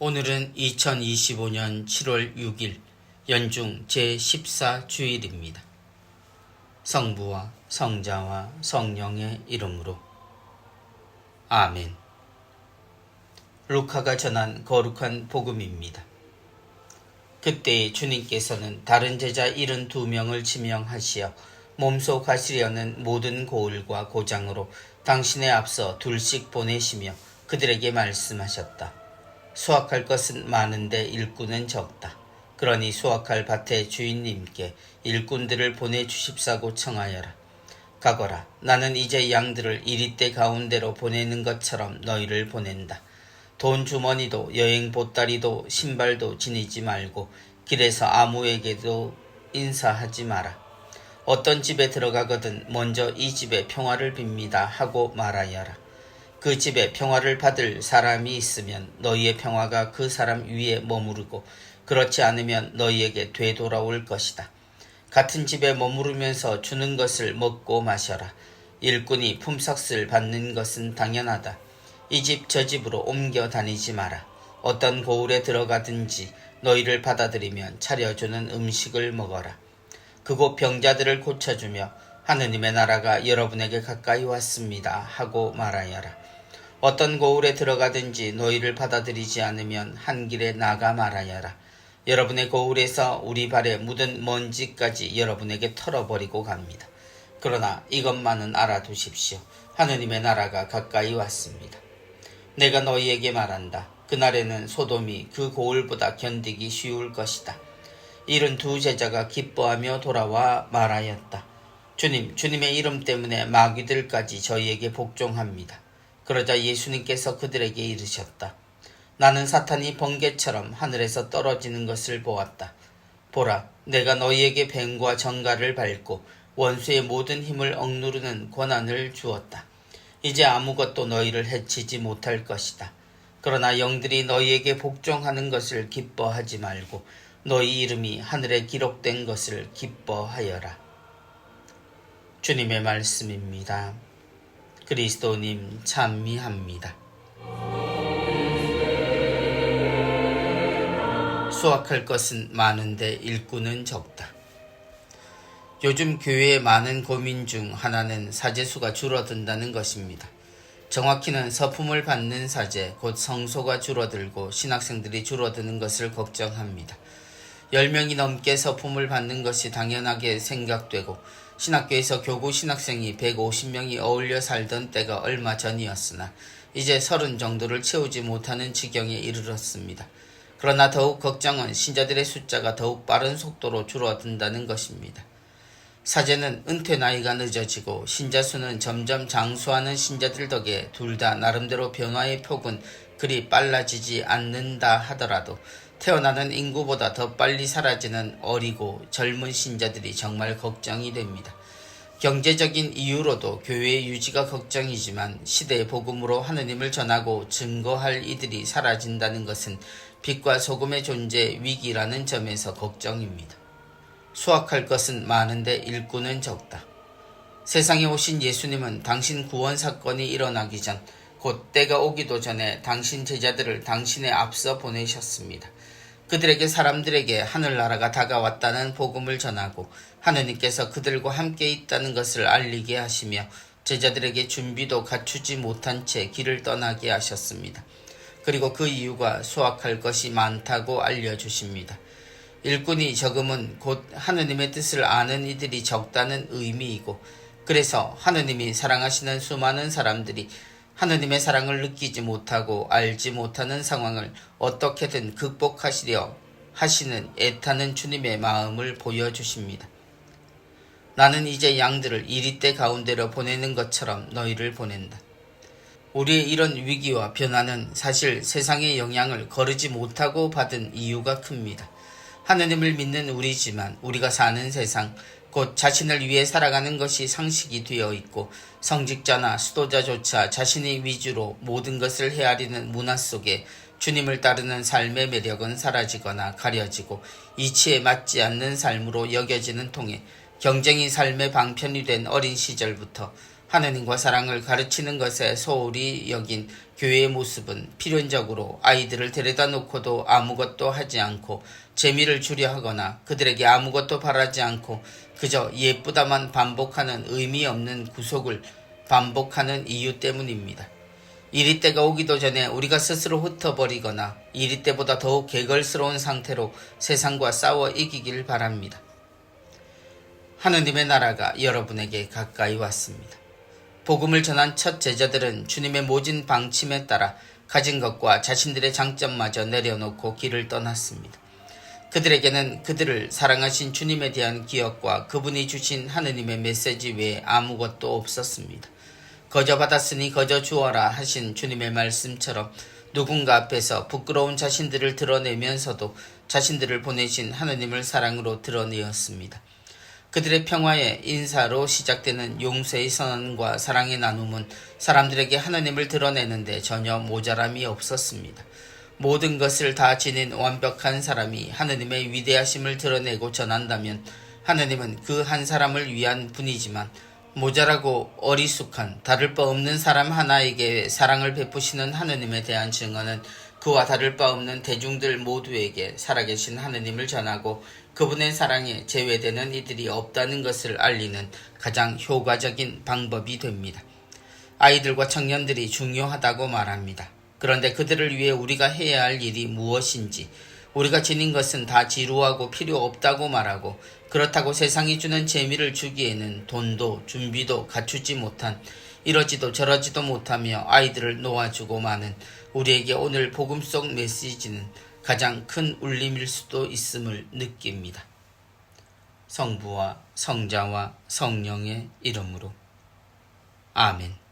오늘은 2025년 7월 6일 연중 제14주일입니다. 성부와 성자와 성령의 이름으로 아멘. 루카가 전한 거룩한 복음입니다. 그때 주님께서는 다른 제자 72명을 지명하시어 몸소 가시려는 모든 고을과 고장으로 당신의 앞서 둘씩 보내시며 그들에게 말씀하셨다. 수확할 것은 많은데 일꾼은 적다. 그러니 수확할 밭의 주인님께 일꾼들을 보내주십사고 청하여라. 가거라. 나는 이제 양들을 이리떼 가운데로 보내는 것처럼 너희를 보낸다. 돈 주머니도 여행 보따리도 신발도 지니지 말고 길에서 아무에게도 인사하지 마라. 어떤 집에 들어가거든 먼저 이 집에 평화를 빕니다 하고 말하여라. 그 집에 평화를 받을 사람이 있으면 너희의 평화가 그 사람 위에 머무르고 그렇지 않으면 너희에게 되돌아올 것이다. 같은 집에 머무르면서 주는 것을 먹고 마셔라. 일꾼이 품삯을 받는 것은 당연하다. 이 집 저 집으로 옮겨 다니지 마라. 어떤 고을에 들어가든지 너희를 받아들이면 차려주는 음식을 먹어라. 그곳 병자들을 고쳐주며 하느님의 나라가 여러분에게 가까이 왔습니다 하고 말하여라. 어떤 고을에 들어가든지 너희를 받아들이지 않으면 한 길에 나가 말하여라. 여러분의 고을에서 우리 발에 묻은 먼지까지 여러분에게 털어버리고 갑니다. 그러나 이것만은 알아두십시오. 하느님의 나라가 가까이 왔습니다. 내가 너희에게 말한다. 그날에는 소돔이 그 고을보다 견디기 쉬울 것이다. 72 제자가 기뻐하며 돌아와 말하였다. 주님의 이름 때문에 마귀들까지 저희에게 복종합니다. 그러자 예수님께서 그들에게 이르셨다. 나는 사탄이 번개처럼 하늘에서 떨어지는 것을 보았다. 보라, 내가 너희에게 뱀과 정갈을 밟고 원수의 모든 힘을 억누르는 권한을 주었다. 이제 아무것도 너희를 해치지 못할 것이다. 그러나 영들이 너희에게 복종하는 것을 기뻐하지 말고 너희 이름이 하늘에 기록된 것을 기뻐하여라. 주님의 말씀입니다. 그리스도님 찬미합니다. 수확할 것은 많은데 일꾼은 적다. 요즘 교회의 많은 고민 중 하나는 사제수가 줄어든다는 것입니다. 정확히는 서품을 받는 사제, 곧 성소가 줄어들고 신학생들이 줄어드는 것을 걱정합니다. 10명이 넘게 서품을 받는 것이 당연하게 생각되고 신학교에서 교구 신학생이 150명이 어울려 살던 때가 얼마 전이었으나 이제 30 정도를 채우지 못하는 지경에 이르렀습니다. 그러나 더욱 걱정은 신자들의 숫자가 더욱 빠른 속도로 줄어든다는 것입니다. 사제는 은퇴 나이가 늦어지고 신자 수는 점점 장수하는 신자들 덕에 둘 다 나름대로 변화의 폭은 그리 빨라지지 않는다 하더라도 태어나는 인구보다 더 빨리 사라지는 어리고 젊은 신자들이 정말 걱정이 됩니다. 경제적인 이유로도 교회의 유지가 걱정이지만 시대의 복음으로 하느님을 전하고 증거할 이들이 사라진다는 것은 빛과 소금의 존재 위기라는 점에서 걱정입니다. 수확할 것은 많은데 일꾼은 적다. 세상에 오신 예수님은 당신 구원 사건이 일어나기 전, 곧 때가 오기도 전에 당신 제자들을 당신의 앞서 보내셨습니다. 그들에게 사람들에게 하늘나라가 다가왔다는 복음을 전하고 하느님께서 그들과 함께 있다는 것을 알리게 하시며 제자들에게 준비도 갖추지 못한 채 길을 떠나게 하셨습니다. 그리고 그 이유가 수확할 것이 많다고 알려주십니다. 일꾼이 적음은 곧 하느님의 뜻을 아는 이들이 적다는 의미이고 그래서 하느님이 사랑하시는 수많은 사람들이 하느님의 사랑을 느끼지 못하고 알지 못하는 상황을 어떻게든 극복하시려 하시는 애타는 주님의 마음을 보여주십니다. 나는 이제 양들을 이리떼 가운데로 보내는 것처럼 너희를 보낸다. 우리의 이런 위기와 변화는 사실 세상의 영향을 거르지 못하고 받은 이유가 큽니다. 하느님을 믿는 우리지만 우리가 사는 세상, 곧 자신을 위해 살아가는 것이 상식이 되어 있고 성직자나 수도자조차 자신의 위주로 모든 것을 헤아리는 문화 속에 주님을 따르는 삶의 매력은 사라지거나 가려지고 이치에 맞지 않는 삶으로 여겨지는 통에 경쟁이 삶의 방편이 된 어린 시절부터 하느님과 사랑을 가르치는 것에 소홀히 여긴 교회의 모습은 필연적으로 아이들을 데려다 놓고도 아무것도 하지 않고 재미를 주려 하거나 그들에게 아무것도 바라지 않고 그저 예쁘다만 반복하는 의미 없는 구속을 반복하는 이유 때문입니다. 이리 때가 오기도 전에 우리가 스스로 흩어버리거나 이리 때보다 더욱 개걸스러운 상태로 세상과 싸워 이기길 바랍니다. 하느님의 나라가 여러분에게 가까이 왔습니다. 복음을 전한 첫 제자들은 주님의 모진 방침에 따라 가진 것과 자신들의 장점마저 내려놓고 길을 떠났습니다. 그들에게는 그들을 사랑하신 주님에 대한 기억과 그분이 주신 하느님의 메시지 외에 아무것도 없었습니다. 거저 받았으니 거저 주어라 하신 주님의 말씀처럼 누군가 앞에서 부끄러운 자신들을 드러내면서도 자신들을 보내신 하느님을 사랑으로 드러내었습니다. 그들의 평화의 인사로 시작되는 용서의 선언과 사랑의 나눔은 사람들에게 하느님을 드러내는데 전혀 모자람이 없었습니다. 모든 것을 다 지닌 완벽한 사람이 하느님의 위대하심을 드러내고 전한다면 하느님은 그 한 사람을 위한 분이지만 모자라고 어리숙한 다를 바 없는 사람 하나에게 사랑을 베푸시는 하느님에 대한 증언은 그와 다를 바 없는 대중들 모두에게 살아계신 하느님을 전하고 그분의 사랑에 제외되는 이들이 없다는 것을 알리는 가장 효과적인 방법이 됩니다. 아이들과 청년들이 중요하다고 말합니다. 그런데 그들을 위해 우리가 해야 할 일이 무엇인지, 우리가 지닌 것은 다 지루하고 필요 없다고 말하고 그렇다고 세상이 주는 재미를 주기에는 돈도 준비도 갖추지 못한 이러지도 저러지도 못하며 아이들을 놓아주고 마는 우리에게 오늘 복음 속 메시지는 가장 큰 울림일 수도 있음을 느낍니다. 성부와 성자와 성령의 이름으로 아멘.